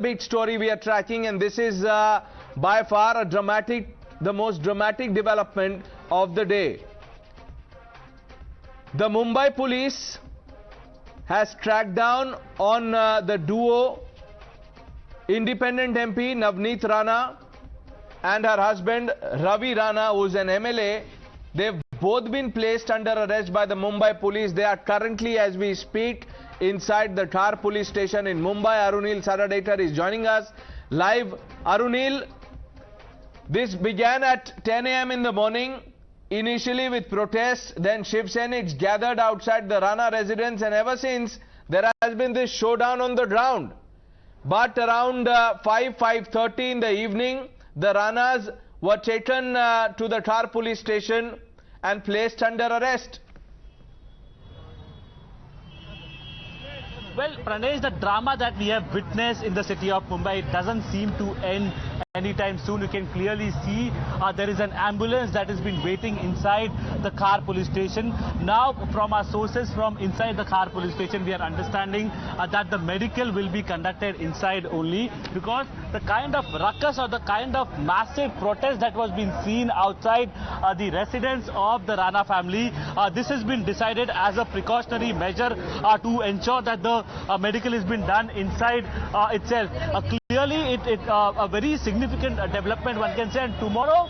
big story we are tracking, and this is by far the most dramatic development of the day. The Mumbai Police has tracked down on the duo independent MP Navneet Rana and her husband Ravi Rana, who is an MLA. They've both been placed under arrest by the Mumbai Police. They are currently, as we speak, inside the Khar police station in Mumbai. Arunil Saradater is joining us live. Arunil, this began at 10 a.m. in the morning, initially with protests, then Shiv Sena gathered outside the Rana residence, and ever since there has been this showdown on the ground. But around 5:30 in the evening, the Ranas were taken to the Khar police station and placed under arrest. Well, Pranesh, the drama that we have witnessed in the city of Mumbai doesn't seem to end anytime soon. You can clearly see there is an ambulance that has been waiting inside the Khar police station. Now, from our sources from inside the Khar police station, we are understanding that the medical will be conducted inside only, because the kind of ruckus or the kind of massive protest that was being seen outside the residence of the Rana family, this has been decided as a precautionary measure to ensure that the medical has been done inside itself. Clearly, a very significant development, one can say, and tomorrow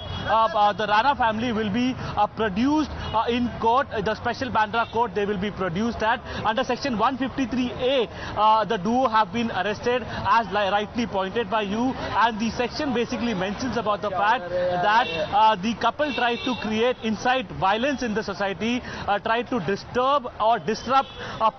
the Rana family will be produced in court, the special Bandra court. They will be produced at under section 153A. The duo have been arrested, as rightly pointed by you, and the section basically mentions about the fact that the couple tried to create incite violence in the society, tried to disturb or disrupt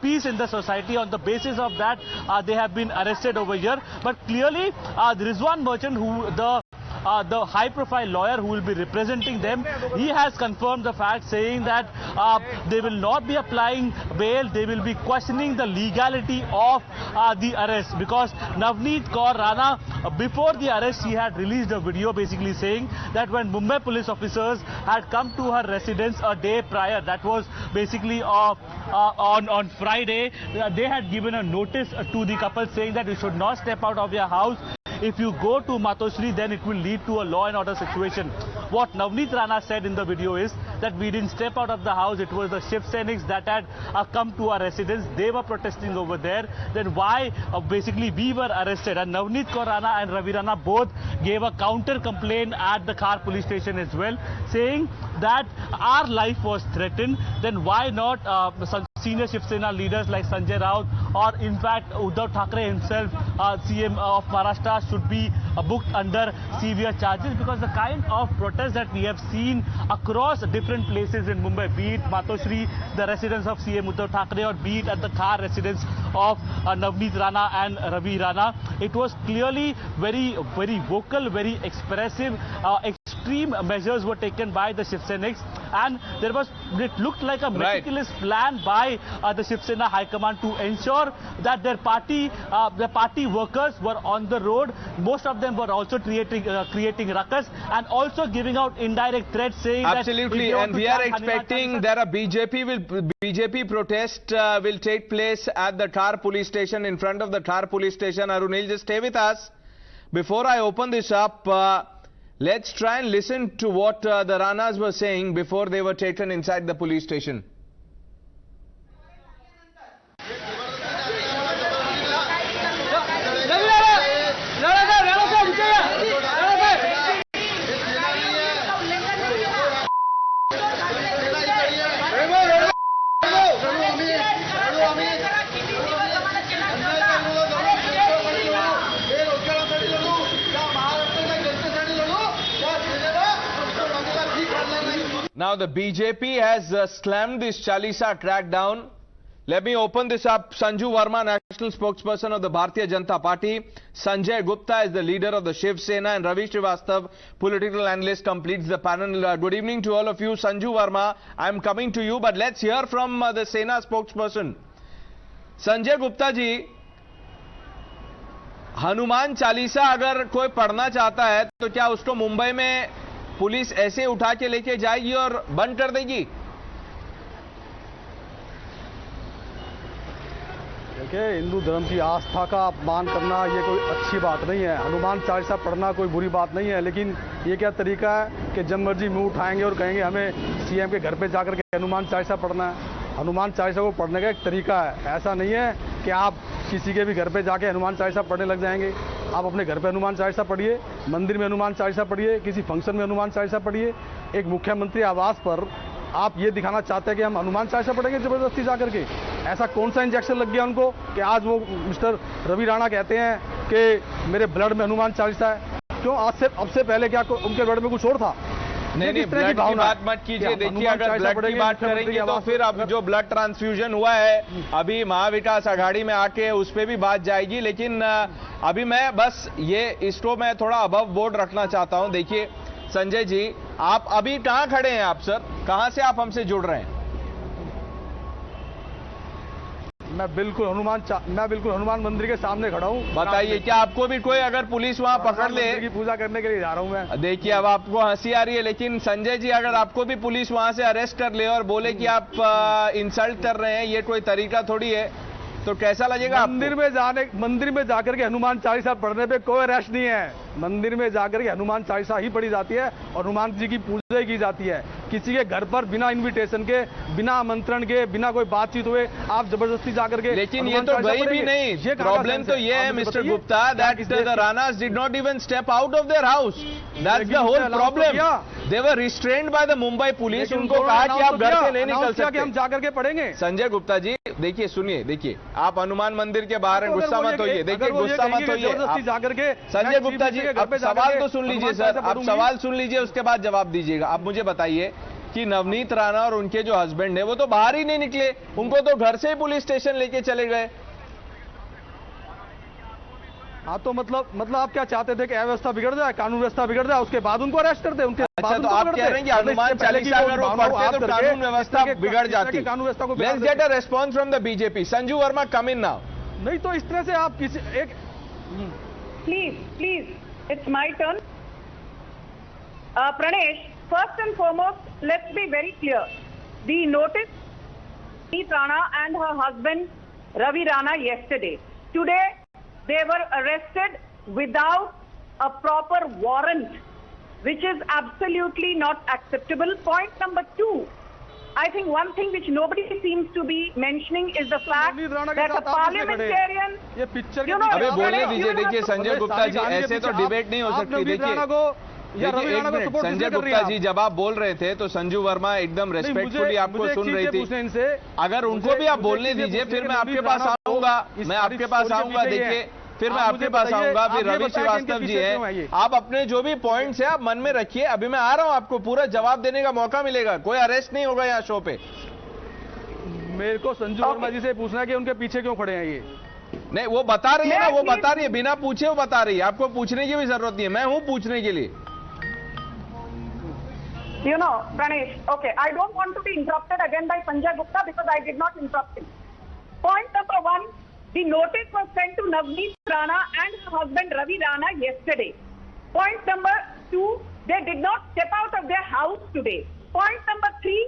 peace in the society. On the basis of that, they have been arrested over here. But clearly, there is one merchant who the high-profile lawyer who will be representing them, he has confirmed the fact, saying that they will not be applying bail. They will be questioning the legality of the arrest, because Navneet Kaur Rana, before the arrest, she had released a video basically saying that when Mumbai police officers had come to her residence a day prior, that was basically on Friday, they had given a notice to the couple saying that you should not step out of your house. If you go to Matoshri, then it will lead to a law and order situation. What Navneet Rana said in the video is that we didn't step out of the house. It was the Shiv Senics that had come to our residence. They were protesting over there. Then why basically we were arrested? And Navneet Kaur Rana and Ravi Rana both gave a counter complaint at the Khar police station as well, saying that our life was threatened. Then why not senior Shiv Sena leaders like Sanjay Raut, or in fact Uddhav Thackeray himself, CM of Maharashtra, should be booked under severe charges, because the kind of protest that we have seen across different places in Mumbai, be it Matoshri, the residence of CM Uddhav Thackeray, or be it at the Khar residence of Navneet Rana and Ravi Rana, it was clearly very vocal, very expressive. Extreme measures were taken by the Shiv Senics, and it looked like a meticulous plan by the Shiv Sena High Command to ensure that their party workers were on the road. Most of them were also creating ruckus and also giving out indirect threats, saying absolutely, and we are expecting that a BJP protest will take place at the Khar police station, in front of the Khar police station. Arunil, just stay with us. Before I open this up, let's try and listen to what the Ranas were saying before they were taken inside the police station. Now the BJP has slammed this Chalisa crackdown. Let me open this up. Sanju Verma, national spokesperson of the Bharatiya Janata Party. Sanjay Gupta is the leader of the Shiv Sena, and Ravi Srivastava, political analyst, completes the panel. Good evening to all of you. Sanju Verma, I'm coming to you, but let's hear from the Sena spokesperson. Sanjay Gupta ji, Hanuman Chalisa अगर कोई पढ़ना चाहता है तो क्या उसको मुंबई में police ऐसे उठा के लेके जाएगी और बंद कर देगी? देखिए, हिंदू धर्म की आस्था का अपमान करना ये कोई अच्छी बात नहीं है। हनुमान चालीसा पढ़ना कोई बुरी बात नहीं है, लेकिन ये क्या तरीका है कि जब मर्जी मुंह उठाएंगे और कहेंगे हमें सीएम के घर पे जाकर के हनुमान चालीसा पढ़ना है। हनुमान चालीसा को पढ़ने का एक तरीका है, ऐसा नहीं है कि आप किसी के भी घर पे जाके हनुमान चालीसा पढ़ने लग जाएंगे। आप अपने घर पे हनुमान चालीसा पढ़िए, मंदिर में हनुमान चालीसा पढ़िए, किसी फंक्शन में हनुमान चालीसा पढ़िए। एक मुख्यमंत्री आवास पर आप ये दिखाना चाहते हैं कि हम हनुमान चालीसा पढ़ेंगे जबरदस्ती जाकर के? ऐसा कौन सा इंजेक्शन लग गया उनको कि आज वो मिस्टर रवि राणा कहते हैं कि मेरे ब्लड में हनुमान चालीसा है? क्यों? अब से पहले क्या उनके ब्लड में कुछ और था? नहीं, ब्लड की बात मत कीजिए। देखिए, अगर ब्लड की बात करेंगे तो फिर अब जो ब्लड ट्रांसफ्यूजन हुआ है अभी महाविकास आघाड़ी में आके उस पर भी बात जाएगी, लेकिन अभी मैं बस ये इसको मैं थोड़ा अबव बोर्ड रखना चाहता हूं। देखिए संजय जी, आप अभी कहां खड़े हैं? आप सर कहां से आप हमसे जुड़ रहे हैं? मैं बिल्कुल हनुमान मंदिर के सामने खड़ा हूं। बताइए, क्या आपको भी कोई अगर पुलिस वहां पकड़ ले? की पूजा करने के लिए जा रहा हूं मैं। देखिए, अब आपको हंसी आ रही है, लेकिन संजय जी, अगर आपको भी पुलिस वहां से अरेस्ट कर ले और बोले कि आप इंसल्ट कर रहे हैं, ये कोई तरीका थोड़ी है, तो कैसा लगेगा? मंदिर में जाकर के हनुमान चालीसा पढ़ने पे कोई अरेस्ट नहीं है। मंदिर में जाकर के हनुमान चालीसा ही पढ़ी जाती है और हनुमान जी की पूजा ही की जाती है। किसी के घर पर बिना इनविटेशन के, बिना आमंत्रण के, बिना कोई बातचीत हुए आप जबरदस्ती जाकर के, लेकिन ये तो गई भी नहीं। ये प्रॉब्लम तो ये है mister Gupta, that the Ranas did not even step out of their house. That's the whole problem. They were restrained by the Mumbai police. उनको कहा कि आप घर से नहीं निकल सकते, हम जाकर के पढ़ेंगे। संजय गुप्ता जी, देखिए सुनिए, देखिए आप हनुमान मंदिर के बाहर गुस्सा मत होइए। देखिए गुस्सा मत होइए जाकर के। संजय गुप्ता जी, अब सवाल तो सुन लीजिए सर, आप सवाल सुन लीजिए, उसके बाद जवाब दीजिएगा। आप मुझे बताइए कि नवनीत राणा और उनके जो हस्बैंड है वो तो बाहर ही नहीं निकले, उनको तो घर से ही पुलिस स्टेशन लेके चले गए। हाँ, तो मतलब आप क्या चाहते थे कि अव्यवस्था बिगड़ जाए, कानून व्यवस्था बिगड़ जाए, उसके बाद उनको अरेस्ट करते? उनके अच्छा, तो आप कह रहे हैं कि हनुमान चालीसा अगर वो पढ़ते तो कानून व्यवस्था बिगड़ जाती। कानून व्यवस्था को let's get a response from the BJP. Sanju Verma, come in now. नहीं तो इस तरह से आप किसी एक Please, it's my turn. Pranesh, first and foremost, let's be very clear. The notice, Navneet Rana and her husband Ravi Rana yesterday. Today, they were arrested without a proper warrant, which is absolutely not acceptable. Point number 2. I think one thing which nobody seems to be mentioning is the fact that a parliamentarian, ये picture के अबे बोलने दीजिए। देखिए संजय गुप्ता जी, ऐसे तो debate नहीं हो सकती। देखिए एक मिनट, संजय गुप्ता जी जब आप बोल रहे थे तो संजू वर्मा एकदम रेस्पेक्टफुली आपको सुन रही थी। अगर उनको भी आप बोलने दीजिए, फिर मैं आपके पास आऊंगा। देखिए, फिर मैं आपके पास आऊंगा। फिर रवि श्रीवास्तव जी हैं, आप अपने जो भी पॉइंट्स हैं आप मन में रखिए। अभी मैं आ रहा हूं, आपको पूरा जवाब देने का मौका मिलेगा। कोई अरेस्ट नहीं होगा यहाँ शो पे। मेरे को संजू वर्मा जी से पूछना है कि उनके पीछे क्यों खड़े हैं ये? नहीं, वो बता रही है ना, वो बता रही है, बिना पूछे वो बता रही है। आपको पूछने की भी जरूरत नहीं है, मैं हूं पूछने के लिए। You know, Pranesh, okay, I don't want to be interrupted again by Sanjay Gupta because I did not interrupt him. Point number 1, the notice was sent to Navneet Rana and her husband Ravi Rana yesterday. Point number 2, they did not step out of their house today. Point number 3,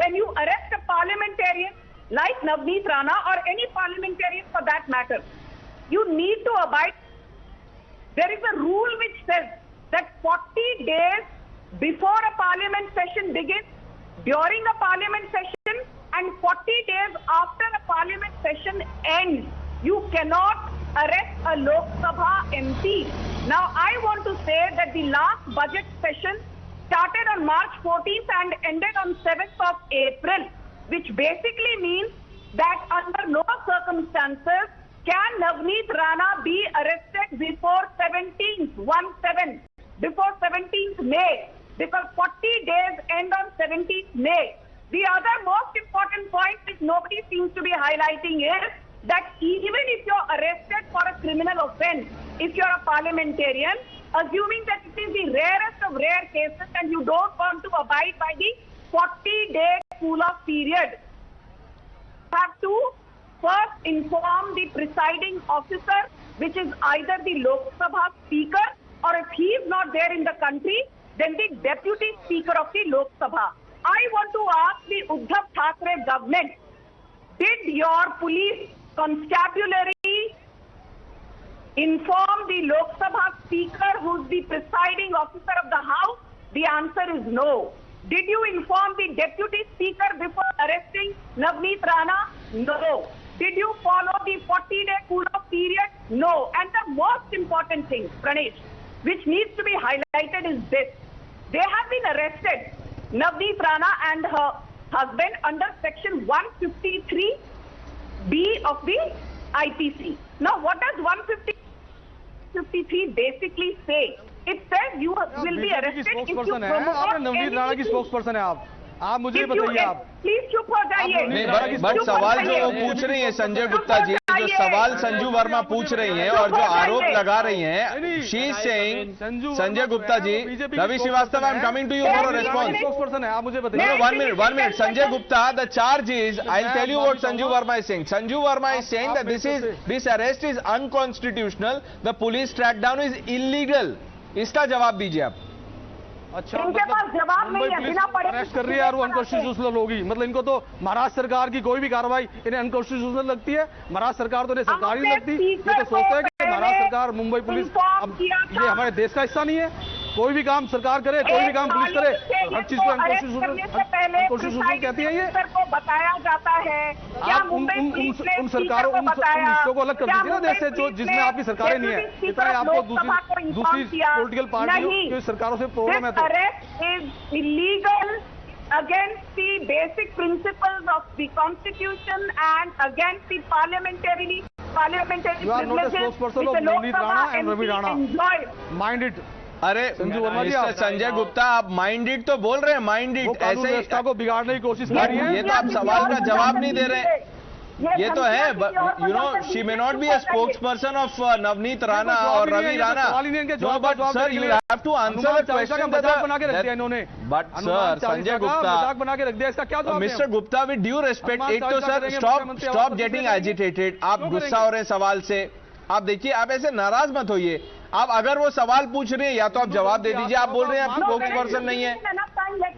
when you arrest a parliamentarian like Navneet Rana or any parliamentarian for that matter, you need to abide. There is a rule which says that 40 days before a parliament session begins, during a parliament session, and 40 days after a parliament session ends, you cannot arrest a Lok Sabha MP. Now, I want to say that the last budget session started on March 14th and ended on 7th of April, which basically means that under no circumstances can Navneet Rana be arrested before 17th, before 17th May, because 40 days end on 17th May. The other most important point which nobody seems to be highlighting is that even if you're arrested for a criminal offense, if you're a parliamentarian, assuming that it is the rarest of rare cases and you don't want to abide by the 40-day cool-off period, you have to first inform the presiding officer, which is either the Lok Sabha Speaker, or if he is not there in the country, then the Deputy Speaker of the Lok Sabha. I want to ask the Uddhav Thackeray government, did your police constabulary inform the Lok Sabha Speaker, who's the presiding officer of the House? The answer is no. Did you inform the Deputy Speaker before arresting Navneet Rana? No. Did you follow the 40-day cool-off period? No. And the most important thing, Pranesh, which needs to be highlighted is this. They have been arrested, Navneet Rana and her husband, under section 153B of the IPC. Now, what does 153 basically say? It says you will be arrested if you promote Navneet Rana की spokesperson है आप मुझे बताइए आप please चुप हो जाइए but सवाल जो वो पूछ रही है संजय गुप्ता जी, जो सवाल संजू वर्मा पूछ रही हैं और जो आरोप लगा रही हैं, she is saying, Sanjay Gupta ji, Ravi Srivastava, I am coming to you for a response. Spokesperson है आप मुझे बताइए. 1 minute, Sanjay Gupta, the charge is, I'll tell you what Sanju Verma is saying. Sanju Verma is saying that this arrest is unconstitutional, the police crackdown is illegal. इसका जवाब दीजिए आप. अच्छा, Mumbai police arrest कर रही है और वो अनकॉन्स्टिट्यूशनल होगी, मतलब इनको तो महाराष्ट्र सरकार की कोई भी कार्रवाई इन्हें अनकॉन्स्टिट्यूशनल लगती है. महाराष्ट्र सरकार तो इन्हें सरकारी नहीं लगती. ये तो सोचते हैं कि महाराष्ट्र सरकार, मुंबई पुलिस, अब ये हमारे देश का हिस्सा नहीं है. कोई भी काम सरकार करे, कोई भी काम पुलिस करे, हर चीज को अनकॉन्स्टिट्यूशनल कहती है. ये बताया जाता है उन सरकारों, उन हिस्सों को अलग कर दीजिए ना देश से जो जिसमें आपकी सरकारें नहीं है. इतना आपको दूसरी पॉलिटिकल पार्टियों की सरकारों से प्रॉब्लम है. Arrest is illegal against the basic principles of the Constitution and against the parliamentary privileges You are not a spokesperson of Navneet Rana and Ravi Rana. Mind it. अरे मिस्टर संजय गुप्ता, आप minded तो बोल रहे हैं, minded ऐसे व्यवस्था को बिगाड़ने की कोशिश कर रही है. ये तो आप सवाल का जवाब नहीं दे रहे. ये तो है, you know, she may not be a spokesperson of Navneet Rana और Ravi Rana. No, but sir you have to answer the question. बना के रख दिया इन्होंने. बट सर संजय गुप्ता, मजाक बना के रख दिया. इसका क्या जवाब? Mister Gupta, with due respect, एक तो सर स्टॉप गेटिंग एजिटेटेड. आप गुस्सा हो रहे हैं सवाल से. आप देखिए, आप ऐसे नाराज मत होइए. आप अगर वो सवाल पूछ रहे हैं या तो आप जवाब दे दीजिए. आप बोल रहे हैं आप स्पोक्सपर्सन नहीं है.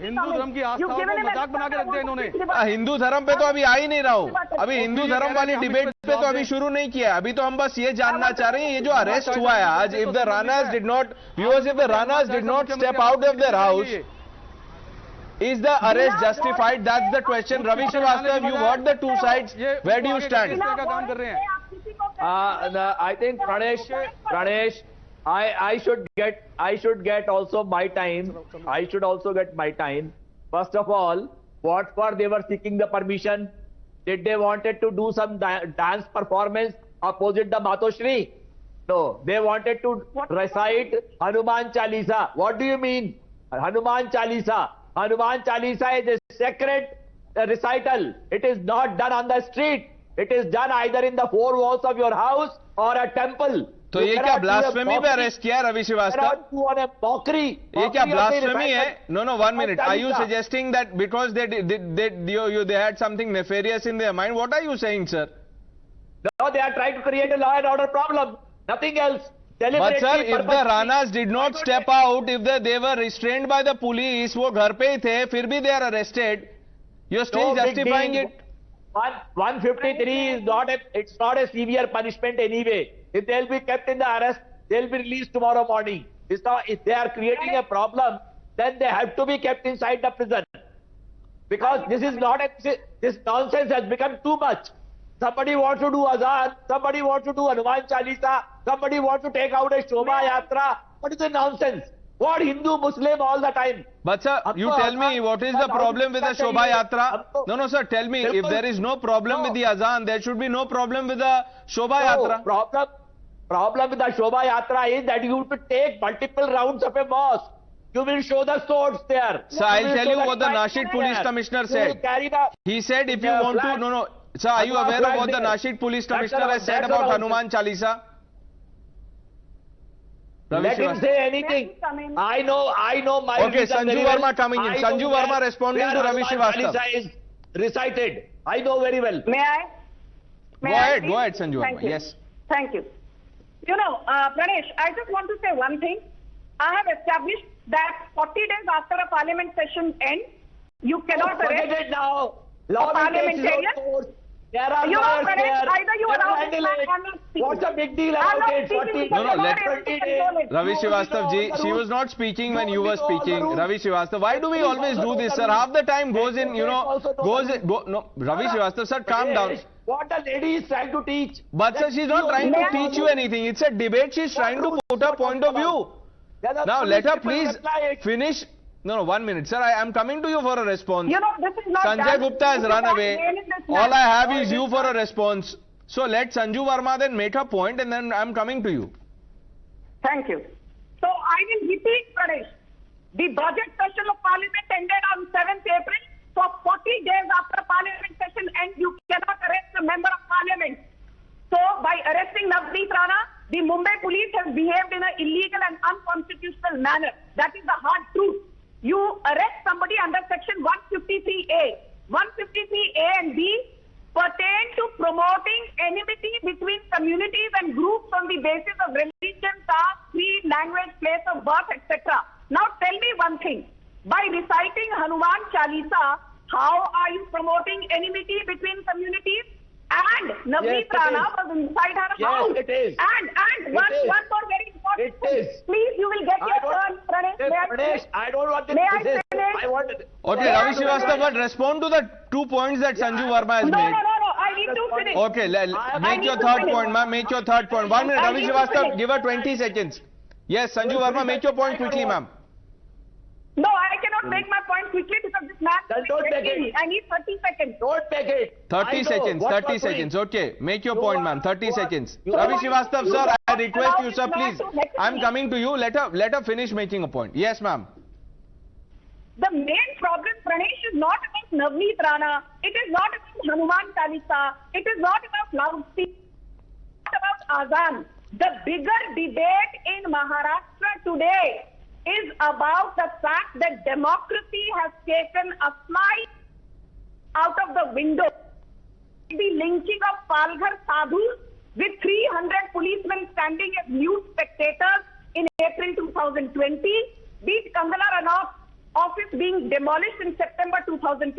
हिंदू धर्म की आस्था को मजाक बना के रख दिया इन्होंने. हिंदू धर्म पे तो अभी आ ही नहीं रहा हूं. अभी हिंदू धर्म वाली डिबेट पे तो अभी शुरू नहीं किया. अभी तो हम बस ये जानना चाह रहे हैं, ये जो अरेस्ट हुआ है आज, if the Ranas did not, viewers, if the Ranas did not step out of their house, is the arrest justified? That's the question. Ravi Srivastava, you heard the two sides. Where do you stand? I think Pranesh, I should get also my time. I should also get my time. First of all, what for they were seeking the permission? Did they wanted to do some dance performance opposite the Matoshri? No, they wanted to recite Hanuman Chalisa. What do you mean? Hanuman Chalisa. Hanuman Chalisa is a sacred recital. It is not done on the street. It is done either in the four walls of your house or a temple. तो ये क्या blasphemy पे arrest किया रवि श्रीवास्तव? ये क्या blasphemy है? No, 1 minute. Are you suggesting that because they had something nefarious in their mind? What are you saying, sir? No, they are trying to create a law and order problem. Nothing else. But sir, if the Ranas did not step out, if they were restrained by the police, वो घर पे ही थे, फिर भी they are arrested. You're still justifying it. 153 is not a severe punishment anyway. If they'll be kept in the arrest, they'll be released tomorrow morning. If they are creating a problem, then they have to be kept inside the prison. Because this is not this nonsense has become too much. Somebody wants to do azan, somebody wants to do Hanuman Chalisa, somebody wants to take out a Shobha Yatra. What is the nonsense? What Hindu, Muslim all the time? But sir, you tell me, what is the problem with the Shobha Yatra? No, sir, tell me, if there is no problem with the azan, there should be no problem with the Shobha Yatra. Problem with the Shobha Yatra is that you have to take multiple rounds of a mosque. You will show the swords there. Sir, I'll tell you what the Nashik Police Commissioner said. He said if you want to, no. Sir, are you aware of what the Nashik Police Commissioner has said about Hanuman Chalisa? Let him say anything. I know my... Okay, Sanju Verma coming in. Sanju Verma responding to Ravi Srivastava. Chalisa is recited. I know very well. May I? Go ahead, Sanju Verma. Yes. Thank you. You know, Pranesh, I just want to say one thing. I have established that 40 days after a parliament session ends, you cannot arrest it now. a parliamentarian. There are You know, lawyers Pranesh, there. either you They will allow this handle man it. or not speak. What's the big deal I'm about not it? speaking 40 because No, you're not let- able to 20 control days. it. Ravi You Srivastava only ji, know she the was not speaking when You you were only know the speaking. rules. Ravi Srivastava, why do we You always also do know this, the sir? rules. Half the time goes in, you know, Also know goes the in. No, Ravi Srivastava, sir, calm down. What the lady is trying to teach. But sir, she's not trying to May I- teach you anything. It's a debate. She's trying to put her point of view. Now let her please finish. No, 1 minute, sir. I am coming to you for a response. You know, this is not Sanjay done. Gupta has You run can't away. blame this man. All I have is you for a response. So let Sanju Verma then make her point, and then I'm coming to you. Thank you. So I will repeat, Pranesh. The budget session of Parliament ended on 7th April. For 40 days after Parliament session ends, you cannot arrest a member of Parliament. So by arresting Navneet Rana, the Mumbai Police has behaved in an illegal and unconstitutional manner. That is the hard truth. You arrest somebody under section 153A. 153A and B pertain to promoting enmity between communities and groups on the basis of religion, caste, creed, language, place of birth, etc. Now tell me one thing. By reciting Hanuman Chalisa, how are you promoting enmity between communities? And Navneet Rana was inside her house. Yes, it is. And one more very important It thing. is. Please, you will get your turn, Pranesh. Pranesh, I don't want this. May I This is- finish? I want. Okay, Ravi Srivastava, but respond to the 2 points that Sanju Verma has No, made. I need to finish. Okay, make your third point, ma'am. Make your third point. 1 minute, I Ravi need to Srivastava, finish. give her 20 seconds. Yes, Sanju Verma, make your point quickly, ma'am. No, I cannot make my point quickly because this man Then is don't make threatening me. it. I need 30 seconds. Don't make it. 30 I know seconds, what 30 you're doing. seconds. Okay, make your You point, are- ma'am. 30 you are- seconds. you Ravi are- Srivastava, you sir, are I request allowed you, this sir, man please. to lecture I'm me. coming to you. Let her finish making a point. Yes, ma'am. The main problem, Pranesh, is not about Navneet Rana. It is not about Hanuman Chalisa. It is not about loudspeaker. It's not about Azan. The bigger debate in Maharashtra today is about the fact that democracy has taken a flight out of the window. The lynching of Palghar sadhus with 300 policemen standing as mute spectators in April 2020. Beat Kangana Ranaut's office being demolished in September 2020.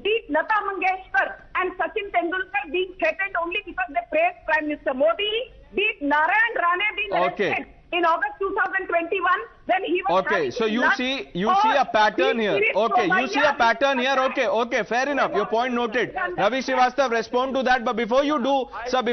Beat Lata Mangeshkar and Sachin Tendulkar being threatened only because they praised Prime Minister Modi. Beat Narayan Rane being arrested in August 2021 when he was Okay, having so his you lunch see for a pattern the here. Spirit Okay, you see a Somaya. pattern here. Okay, fair enough. Your point noted. Ravi Srivastava, respond to that. But before you do, sir,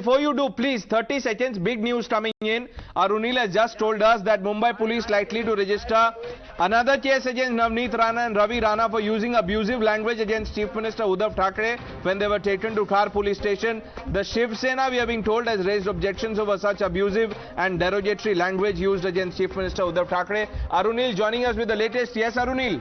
please, 30 seconds. Big news coming in. Arunil has just told us that Mumbai Police likely to register another case against Navneet Rana and Ravi Rana for using abusive language against Chief Minister Uddhav Thackeray when they were taken to Khar police station. The Shiv Sena, we are being told, has raised objections over such abusive and derogatory language used against Chief Minister Uddhav Thackeray. Arunil joining us with the latest. Yes, Arunil.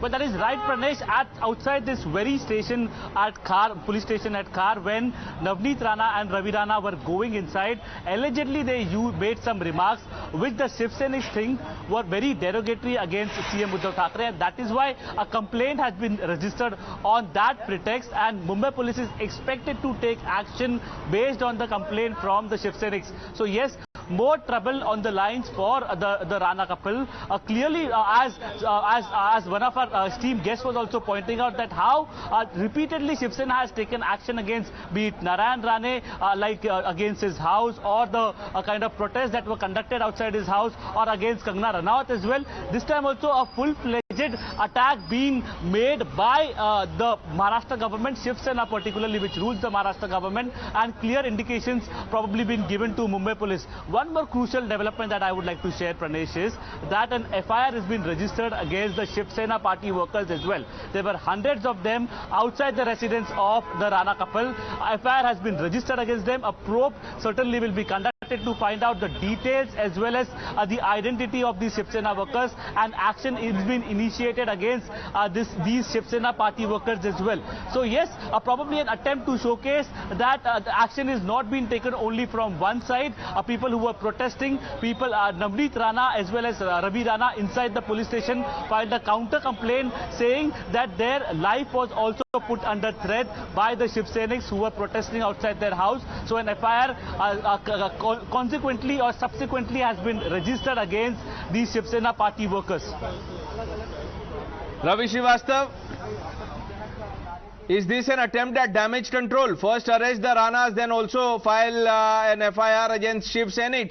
But that is right, Pranesh, outside this very station at Khar, police station at Khar, when Navneet Rana and Ravi Rana were going inside, allegedly they made some remarks which the Shiv Senics think were very derogatory against CM Uddhav Thackeray, and that is why a complaint has been registered on that pretext, and Mumbai Police is expected to take action based on the complaint from the Shiv Senics. So yes, more trouble on the lines for the Rana couple. Clearly, as one of our esteemed guests was also pointing out, that how repeatedly Shiv Sena has taken action against, be it Narayan Rane, against his house, or the kind of protests that were conducted outside his house, or against Kangana Ranaut as well. This time also a full-fledged attack being made by the Maharashtra government, Shiv Sena particularly, which rules the Maharashtra government, and clear indications probably been given to Mumbai Police. One more crucial development that I would like to share, Pranesh, is that an FIR has been registered against the Shiv Sena party workers as well. There were hundreds of them outside the residence of the Rana couple. FIR has been registered against them. A probe certainly will be conducted to find out the details as well as the identity of these Shiv Sena workers, and action is being initiated against these Shiv Sena party workers as well. So yes, probably an attempt to showcase that action is not being taken only from one side. People who were protesting, Navneet Rana as well as Ravi Rana inside the police station filed a counter complaint saying that their life was also put under threat by the Shiv Senics who were protesting outside their house. So an FIR consequently or subsequently has been registered against these Shiv Sena party workers. Ravi Srivastava. Is this an attempt at damage control? First arrest the Ranas, then also file an FIR against Shiv Sena.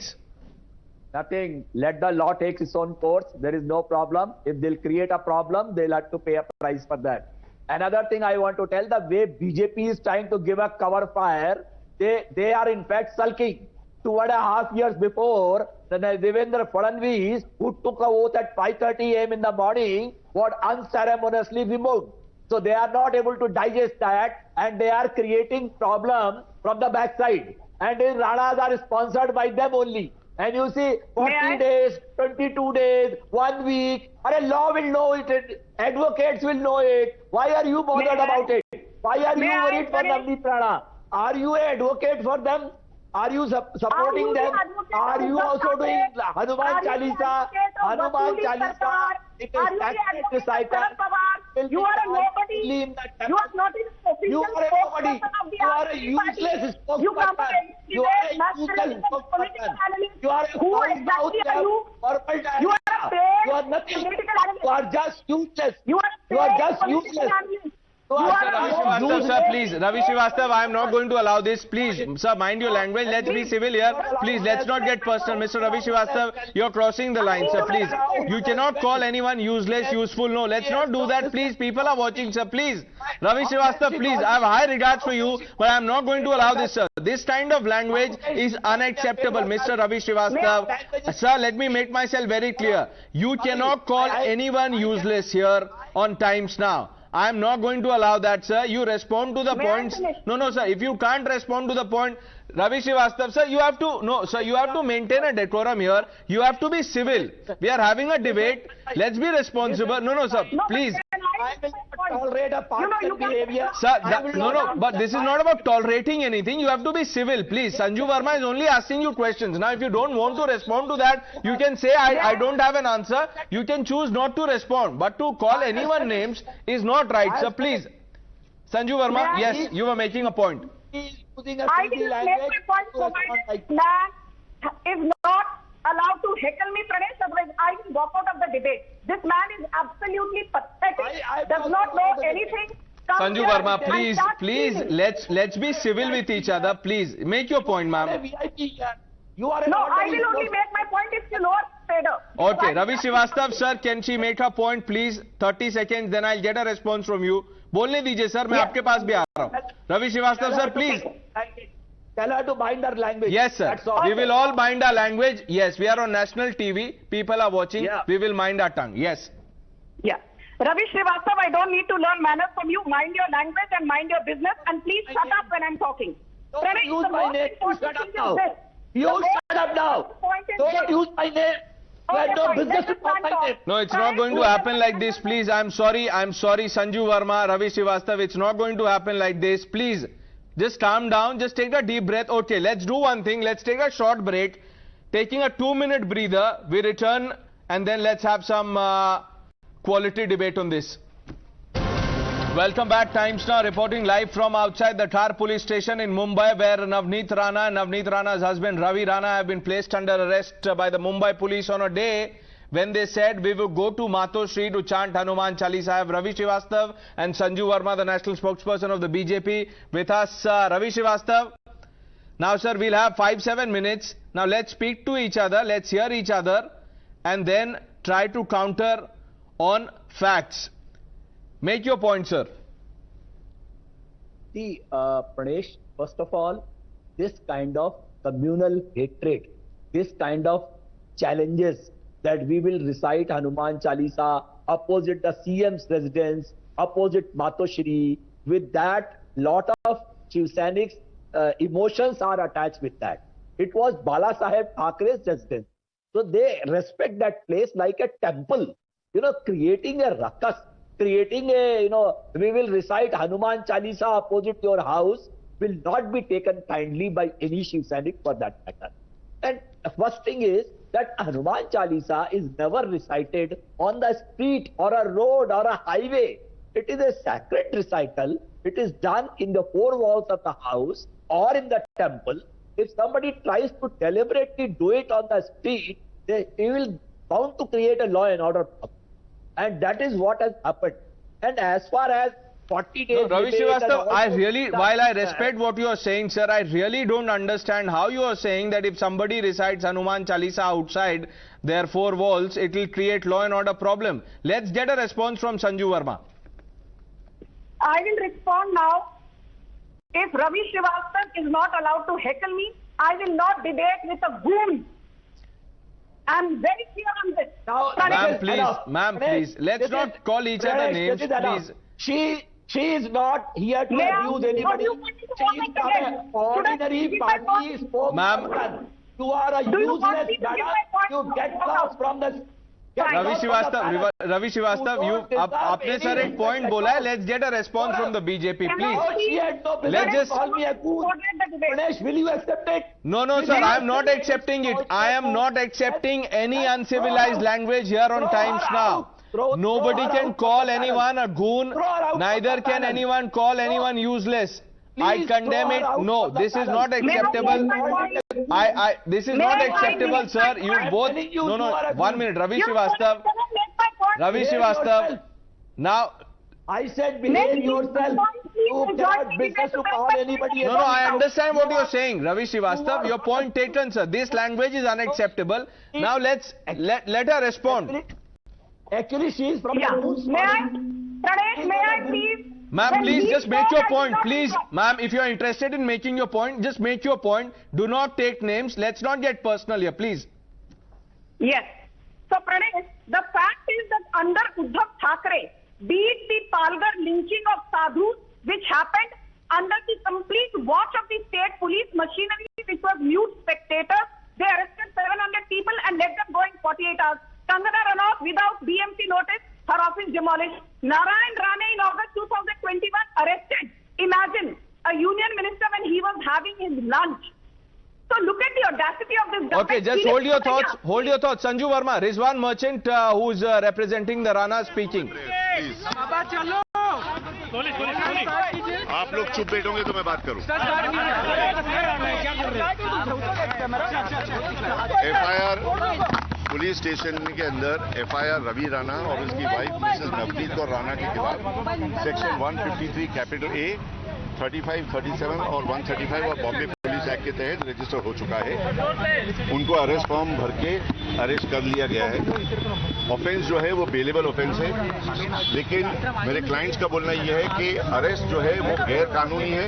Nothing. Let the law take its own course. There is no problem. If they'll create a problem, they'll have to pay a price for that. Another thing I want to tell, the way BJP is trying to give a cover fire, they are in fact sulking. 2.5 years before, the Devendra Fadnavis, who took a oath at 5:30 a.m. in the morning, was unceremoniously removed. So they are not able to digest that, and they are creating problem from the backside. And these Ranas are sponsored by them only. And you see, 40 days, 22 days, 1 week, law will know it, advocates will know it. Why are you bothered about it? Why are you worried for Navneet Rana? Are you an advocate for them? Are you supporting them? Are you also doing Hanuman Chalisa? Hanuman Chalisa, it is accurate recital. You are a nobody. You are not even official. You are a nobody. You are a useless spokesperson. You are a useless spokesperson. You are a foul-mouthed corporate You are a paid You are nothing. political analyst. You are just useless. You are just useless. Ravi Srivastava, sir, please. Ravi Srivastava, I am not going to allow this. Please, sir, mind your language. Let's be civil here. Please, let's not get personal. Mr. Ravi Srivastava, you're crossing the line, sir. Please. You cannot call anyone useless, useful. No, let's not do that. Please, people are watching, sir. Please. Ravi Srivastava, please. I have high regards for you, but I am not going to allow this, sir. This kind of language is unacceptable, Mr. Ravi Srivastava. Sir, let me make myself very clear. You cannot call anyone useless here on Times Now. I am not going to allow that, sir. You respond to the points. No, sir. If you can't respond to the point, Ravi Srivastava, sir, you have to maintain a decorum here. You have to be civil. We are having a debate. Let's be responsible. No, sir. Please. I will not tolerate a partisan behavior. Sir, but this is not about tolerating anything. You have to be civil, please. Sanju Verma is only asking you questions. Now, if you don't want to respond to that, you can say, I don't have an answer. You can choose not to respond. But to call anyone names is not right, sir. Please. Sanju Verma, yes, you were making a point. I will make my point so my man is not allowed to heckle me, Pranesh, otherwise I will walk out of the debate. This man is absolutely pathetic, does not know anything. Sanju Verma, please, let's be civil with each other. Please, make your point, ma'am. You are no, I will only make my point if you know Fader. Okay, Ravi Srivastava, sir, can she make her point, please? 30 seconds, then I'll get a response from you. बोलने दीजिए sir मैं आपके पास भी आ रहा हूँ Ravi Srivastava sir please tell her to mind her language. Yes sir, we will all mind our language. Yes, we are on national TV, people are watching. We will mind our tongue. Yes. Ravi Srivastava, I don't need to learn manners from you. Mind your language and mind your business, and please shut up when I'm talking. Don't use my name. You shut up now. You shut up now. Don't use my name. You have no business to call my name. No, it's not going to happen like this. Please, I'm sorry, Sanju Verma, Ravi Srivastava. It's not going to happen like this. Please, just calm down. Just take a deep breath. Okay, let's do one thing. Let's take a short break. Taking a 2-minute breather. We return and then let's have some quality debate on this. Welcome back. Times Now reporting live from outside the Khar police station in Mumbai, where Navneet Rana and Navneet Rana's husband Ravi Rana have been placed under arrest by the Mumbai Police on a day when they said we will go to Mato Shri to chant Hanuman Chalisa. I have Ravi Srivastava and Sanju Verma, the national spokesperson of the BJP, with us. Ravi Srivastava, now sir, we'll have 5-7 minutes. Now let's speak to each other, let's hear each other and then try to counter on facts. Make your point, sir. See, Pranesh, first of all, this kind of communal hatred, this kind of challenges that we will recite Hanuman Chalisa opposite the CM's residence, opposite Matoshri, with that lot of Shiv Senics emotions are attached with that. It was Bala Saheb Thackeray's residence. So they respect that place like a temple, creating a ruckus. Creating a, we will recite Hanuman Chalisa opposite your house will not be taken kindly by any Shiv Sainik for that matter. And the first thing is that Hanuman Chalisa is never recited on the street or a road or a highway. It is a sacred recital. It is done in the four walls of the house or in the temple. If somebody tries to deliberately do it on the street, he will bound to create a law and order problem. And that is what has happened. And as far as 40 days. Ravi debate Srivastava, and I also really, while I respect what you are saying, sir, I really don't understand how you are saying that if somebody recites Hanuman Chalisa outside their four walls, it will create law and order problem. Let's get a response from Sanju Verma. I will respond now. If Ravi Srivastava is not allowed to heckle me, I will not debate with a goon. I'm very clear on this. Now, Ma'am, please, let's not call each other names, please. She is not here to abuse anybody. She is an ordinary party spokesperson. Ma'am. You are a useless madam. You get lost from the... Ravi Srivastava, you आपने sir एक point बोला है. Let's get a response from the BJP, please. She had no business. Let's just call me a goon. Pranesh, will you accept it? No, sir, I am not accepting it. I am not accepting any uncivilized language here on Times Now. Nobody can call anyone a goon. Neither can anyone call anyone useless. I condemn it. No, this is not acceptable. This is not acceptable, sir. You both. No. 1 minute, Ravi Srivastava. Ravi Srivastava. Now. I said behave yourself. You cannot business to call anybody. No, I understand what you are saying, Ravi Srivastava. Your point taken, sir. This language is unacceptable. Now let her respond. Actually, she is from the rules. May I please? Ma'am, please just make your point. Please, ma'am, if you are interested in making your point, just make your point. Do not take names. Let's not get personal here, please. Yes. So, Pranesh, the fact is that under Uddhav Thackeray, be it the Palghar lynching of sadhus, which happened under the complete watch of the state police machinery, which was mute spectators, they arrested 700 people and let them go in 48 hours. Kangana Ranaut, without BMC notice, her office demolished. Narayan Rane in August 2021 arrested. Imagine a union minister when he was having his lunch. So look at the audacity of this government. Okay, just hold your thoughts. Hold your thoughts. Sanju Verma, Rizwan Merchant, who is representing the Rana, speaking. आप लोग चुप बैठोगे तो मैं बात करूं. FIR police station के अंदर एफआईआर रवि राणा और उसकी वाइफ मिसेस नवनीत कौर राणा के खिलाफ सेक्शन 153 कैपिटल ए 35, 37 और 135 और बॉम्बे पुलिस एक्ट के तहत रजिस्टर हो चुका है. उनको अरेस्ट फॉर्म भर के अरेस्ट कर लिया गया है. ऑफेंस जो है वो बेलेबल ऑफेंस है, लेकिन मेरे क्लाइंट्स का बोलना यह है कि अरेस्ट जो है वो गैर कानूनी है,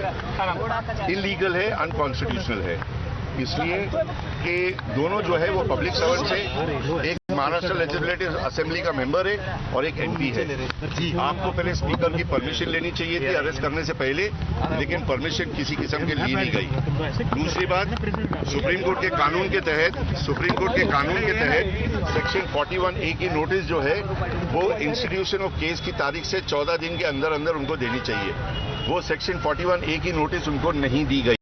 इलीगल है, अनकॉन्स्टिट्यूशनल है. इसलिए कि दोनों जो है वो पब्लिक सर्वेंट है. एक महाराष्ट्र लेजिस्लेटिव असेंबली का मेंबर है और एक एमपी है. आपको पहले स्पीकर की परमिशन लेनी चाहिए थी अरेस्ट करने से पहले, लेकिन परमिशन किसी किस्म की ली नहीं गई. दूसरी बात, सुप्रीम कोर्ट के कानून के तहत सेक्शन 41A की नोटिस जो है वो इंस्टीट्यूशन ऑफ केस की तारीख से 14 दिन के अंदर अंदर उनको देनी चाहिए. वो सेक्शन 41A की नोटिस उनको नहीं दी गई.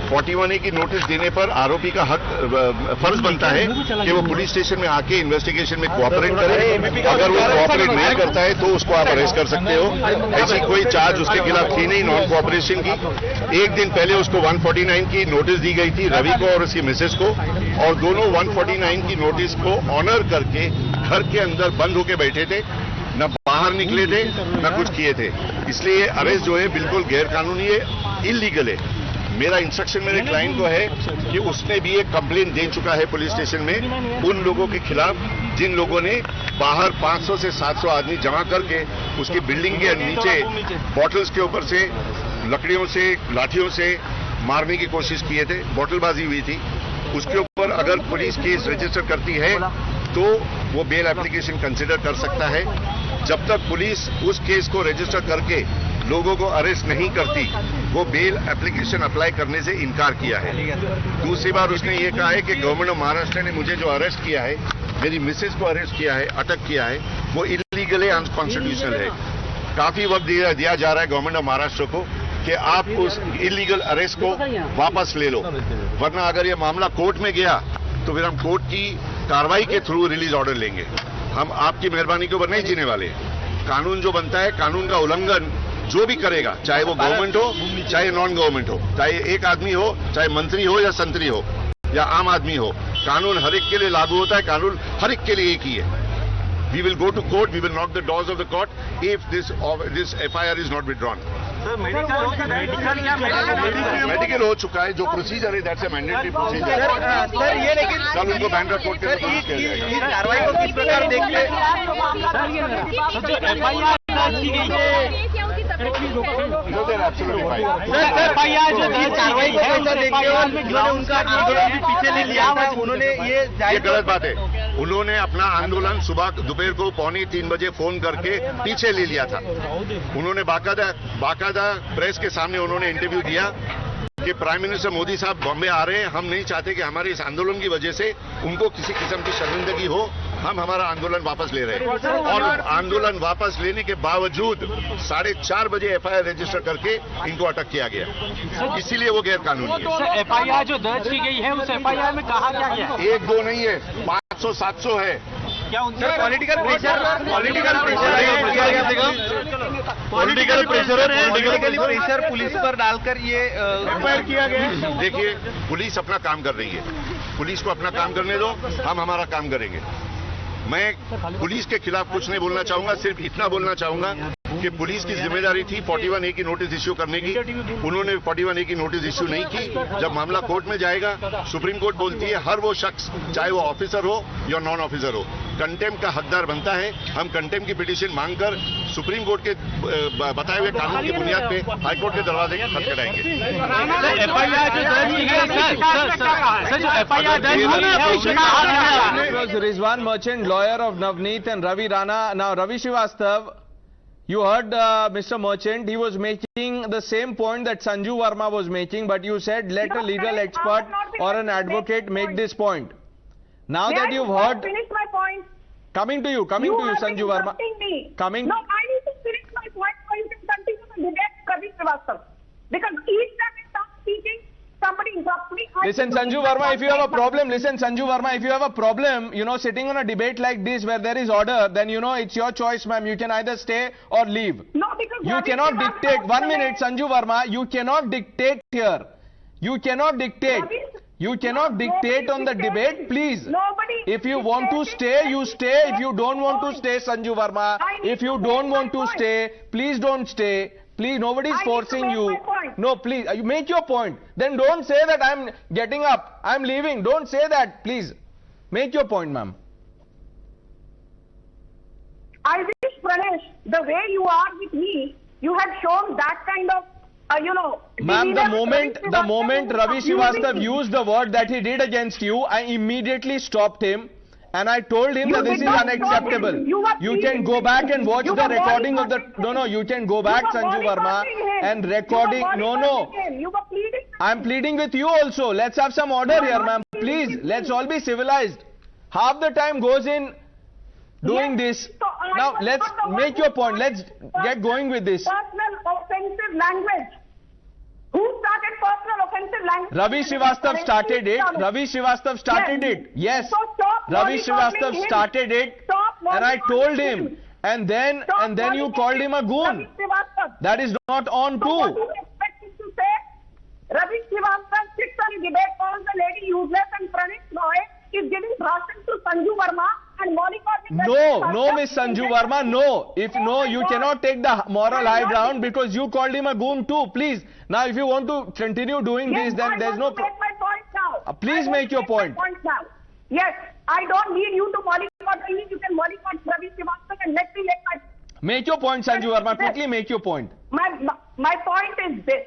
41A की नोटिस देने पर आरोपी का फर्ज बनता है कि वो पुलिस स्टेशन में आके इन्वेस्टिगेशन में कोऑपरेट करे. अगर वो कोऑपरेट नहीं करता है तो उसको आप अरेस्ट कर सकते हो. ऐसी कोई चार्ज उसके खिलाफ थी नहीं नॉन कोऑपरेशन की. एक दिन पहले उसको 149 की नोटिस दी गई थी, रवि को और उसकी मिसेस को, और दोनों 149 की नोटिस को ऑनर करके घर के अंदर बंद होके बैठे थे, न बाहर निकले थे न कुछ किए थे. इसलिए अरेस्ट जो है बिल्कुल गैर कानूनी है, इलीगल है. मेरा इंस्ट्रक्शन मेरे क्लाइंट को है कि उसने भी एक कंप्लेंट दे चुका है पुलिस स्टेशन में उन लोगों के खिलाफ जिन लोगों ने बाहर 500 से 700 आदमी जमा करके उसकी बिल्डिंग के नीचे बॉटल्स के ऊपर से लकड़ियों से लाठियों से मारने की कोशिश किए थे. बॉटलबाजी हुई थी. उसके ऊपर अगर पुलिस केस रजिस्टर करती है तो वो बेल एप्लीकेशन कंसिडर कर सकता है. जब तक पुलिस उस केस को रजिस्टर करके लोगों को अरेस्ट नहीं करती, वो बेल एप्लीकेशन अप्लाई करने से इनकार किया है. दूसरी बार उसने ये कहा है कि गवर्नमेंट ऑफ महाराष्ट्र ने मुझे जो अरेस्ट किया है, मेरी मिसेज को अरेस्ट किया है, अटक किया है, वो इलीगल है, अनकॉन्स्टिट्यूशनल है. काफी वक्त दिया जा रहा है गवर्नमेंट ऑफ महाराष्ट्र को कि आप उस इलीगल अरेस्ट को वापस ले लो, वरना अगर ये मामला कोर्ट में गया तो फिर हम कोर्ट की कार्रवाई के थ्रू रिलीज ऑर्डर लेंगे. हम आपकी मेहरबानी के ऊपर नहीं जीने वाले. कानून जो बनता है, कानून का उल्लंघन जो भी करेगा, चाहे वो गवर्नमेंट हो चाहे नॉन गवर्नमेंट हो, चाहे एक आदमी हो चाहे मंत्री हो या संतरी हो या आम आदमी हो, कानून हर एक के लिए लागू होता है. कानून हर एक के लिए एक ही है. We will go to court. We will knock the doors of the court if this FIR is not withdrawn. Medical हो चुका है, जो प्रोसीजर है that's a mandatory procedure. Sir ये लेकिन कल उनको बैंड्रा कोर्ट के अंदर पेश किया जाएगा। कार्रवाई को किस प्रकार देखते हैं? उन्होंने ये गलत बात है। उन्होंने अपना आंदोलन सुबह दोपहर को 2:45 बजे फोन करके पीछे ले लिया था। उन्होंने बाकायदा प्रेस के सामने उन्होंने इंटरव्यू दिया कि प्राइम मिनिस्टर मोदी साहब बॉम्बे आ रहे हैं, हम नहीं चाहते कि हमारे इस आंदोलन की वजह से उनको किसी किस्म की शर्मिंदगी हो, हम हमारा आंदोलन वापस ले रहे हैं। और आंदोलन वापस लेने के बावजूद 4:30 बजे FIR रजिस्टर करके इनको अटक किया गया, इसीलिए वो गैर कानूनी है। FIR जो दर्ज की गई है उस FIR में कहा क्या गया? 1-2 नहीं है, 500-700 है। क्या उनसे पॉलिटिकल प्रेशर पुलिस पर डालकर ये किया गया। देखिए, पुलिस अपना काम कर रही है, पुलिस को अपना काम करने दो, हम हमारा काम करेंगे। मैं पुलिस के खिलाफ कुछ नहीं बोलना चाहूंगा, सिर्फ इतना बोलना चाहूंगा कि पुलिस की जिम्मेदारी थी 41A की नोटिस इश्यू करने की, उन्होंने 41A की नोटिस इश्यू नहीं की। जब मामला कोर्ट में जाएगा, सुप्रीम कोर्ट बोलती है हर वो शख्स, चाहे वो ऑफिसर हो या नॉन ऑफिसर हो, कंटेम्प्ट का हकदार बनता है। हम कंटेम्प्ट की पिटीशन मांगकर सुप्रीम कोर्ट के बताए हुए कानून की बुनियाद पे हाईकोर्ट के दरवाजे खटखटाएंगे। Rizwan Merchant, lawyer of Navneet and Ravi Rana. Now Ravi Srivastava, you heard Mr. Merchant, he was making the same point that Sanju Verma was making, but you said let a legal expert or an advocate make this point. Now that you've heard, finish my point. coming to you, Sanju Verma. Coming. No, I need to finish my point so you can continue the debate, Ravi Srivastava. Because each time I start speaking, somebody interrupts me. Listen, Sanju Verma, if you have a problem, sitting on a debate like this where there is order, then it's your choice, ma'am. You can either stay or leave. No, because you cannot dictate. 1 minute, Sanju Verma, you cannot dictate here. You cannot dictate. You cannot dictate on the debate, please. If you want to stay, you stay. If you don't want to stay, Sanju Verma, if you don't want to stay, please don't stay. Please, nobody is forcing you. No, please, you make your point. Then don't say that I'm getting up, I'm leaving. Don't say that, please. Make your point, ma'am. I wish, Pranesh, the way you are with me, you had shown that kind of, Ma'am, the moment Ravi Srivastava used the word that he did against you, I immediately stopped him. And I told him that this is unacceptable. You can go back and watch the recording of the... No, you can go back, Sanju Verma, and recording... No. I'm pleading with you also. Let's have some order here, ma'am. Please, let's all be civilized. Half the time goes in doing this. Now, let's make your point. Let's get going with this. Personal offensive language. Who started personal offensive language? Ravi Srivastava started it. Ravi Srivastava started it. Yes. Ravi Srivastava started it. And I told him. And then you called him a goon. That is not on too. What do you expect him to say? Ravi Srivastava sits on a debate, calls the lady useless, and Pranesh Roy is giving bhashan to Sanju Verma and No, Miss Sanju Verma, no. You cannot take the moral high ground because you called him a goon too. Please. Now, if you want to continue doing this, then there's no... Make my point now. Please make your point. Yes, I don't need you to mollycoddle me. You can mollycoddle Ravi Srivastava and let me make my... Make your point, Sanju Verma. Quickly make your point. My point is this.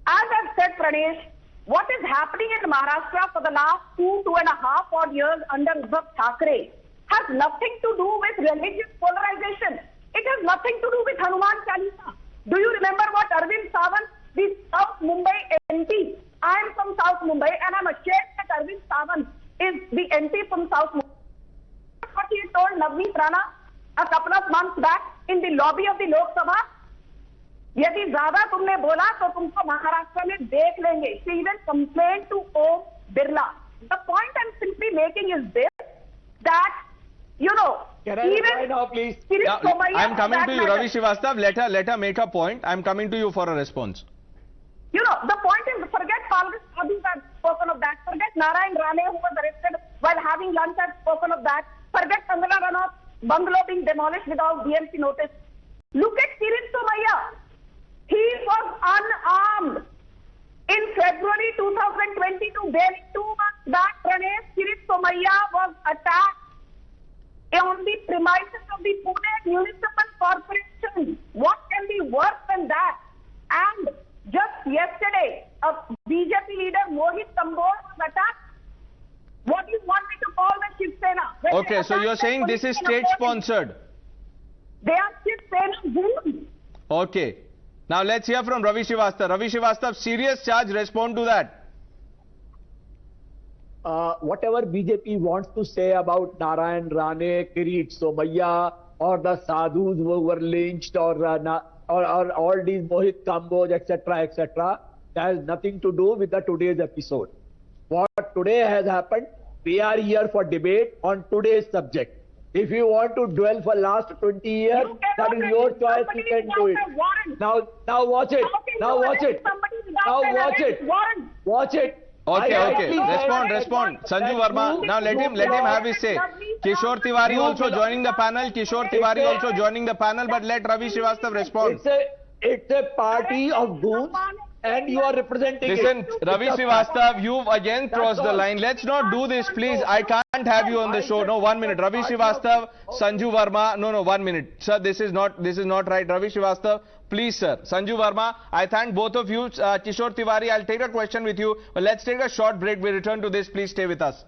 As I've said, Pranesh, what is happening in Maharashtra for the last 2.5 odd years under Uddhav Thackeray has nothing to do with religious polarization. It has nothing to do with Hanuman Chalisa. Do you remember what Arvind Sawant, the South Mumbai MP, I am from South Mumbai and I'm ashamed that Arvind Sawant is the MP from South Mumbai. What he told Navneet Rana a couple of months back in the lobby of the Lok Sabha. यदि ज्यादा तुमने बोला तो तुमको महाराष्ट्र में देख लेंगे. She even complained to Om Birla. The point I'm simply making is this, that Can I reply now, please? I'm coming to you, Ravi Srivastava. Let her make a point. I'm coming to you for a response. The point is, forget Palgas Sadhu has spoken of that. Forget Narayan Rane, who was arrested while having lunch, has spoken of that. Forget Kangana Ranaut bungalow being demolished without DMC notice. Look at Kirit Somaiya. He was unarmed in February 2022. Barely 2 months back, Pranesh, Kirit Somaiya was attacked on the premises of the Pune Municipal Corporation. What can be worse than that? And just yesterday, a BJP leader, Mohit Kamboj, was attacked. What do you want me to call the Shiv Sena? Okay, so you're saying this is state-sponsored? They are Shiv Sena goons. Okay. Now let's hear from Ravi Srivastava. Ravi Srivastava, serious charge, respond to that. Whatever BJP wants to say about Narayan Rane, Kirit Somaiya, or the sadhus who were lynched, or all these Mohit Kamboj, etc., that has nothing to do with the today's episode. What today has happened, we are here for debate on today's subject. If you want to dwell for last 20 years, that is your choice, you can do it. Now watch it. Now watch it. Now watch it. Watch it. Okay. Respond. Sanju Verma. Now let him have his say. Kishore Tiwari also joining the panel. But let Ravi Srivastava respond. It's a party of goons, and you are representing Listen, it. Ravi Srivastava, you've again crossed the line. Let's not do this, please. I can't have you on the show. No, 1 minute. Ravi Srivastava, Sanju Verma. No, 1 minute. Sir, this is not right. Ravi Srivastava, please, sir. Sanju Verma, I thank both of you. Kishore Tiwari, I'll take a question with you. But let's take a short break. We return to this. Please stay with us.